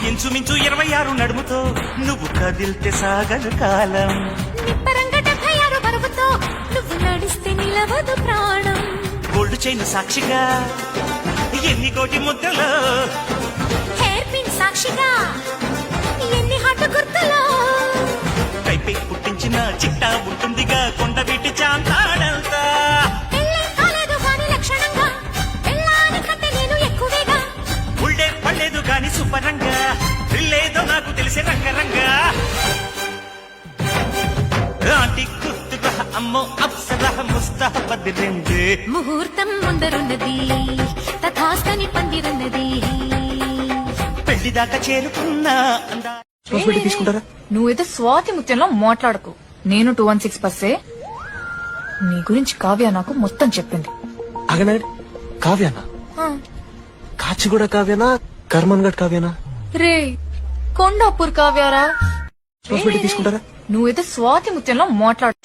ఇంచుమించు 26 నడుముతో నువ్వు కదిల్తే సాగదు కాలం. నిప్పరంగా 76 బరువుతో నువ్వు నడిస్తే నిలవదు ప్రాణం. గోల్డ్ చైన్ సాక్షిగా ఎన్ని కోటి ముద్దలో, హెయిర్ పిన్ సాక్షిగా ఎన్ని హాటు గుర్తులో. కైపే పుట్టించిన చిట్టా ఉంటుందిగా కొండ వీటి చాంతాడంతా. పెళ్ళే కాలేదు గాని లక్షణంగా పెళ్ళాని కంటే నేను ఎక్కువేగా. ఉళ్ళే పడలేదు గాని సుపరంగా లేదో నాకు తెలిసే రంగరంగా. ఆంటీ గుర్తుగా అమ్మో అప్సరా ముస్తాబద్ రింజే. ముహూర్తం ముందరున్నది తథాస్తని పందిరున్నది. పెళ్లి దాకా చేరుకున్నా అందా. తీసుకుంటారా? నువ్వేదో స్వాతి ముత్యంలో మాట్లాడకు. నేను 216 బస్సే. నీ గురించి కావ్య నాకు మొత్తం చెప్పింది. అగనాడు కావ్యానా? కాచిగూడ కావ్యానా? కర్మన్ గడ్ కావ్యానా? రే కొండాపూర్ కావ్యారా? తీసుకుంటారా? నువ్వేదో స్వాతి ముత్యంలో మాట్లాడు.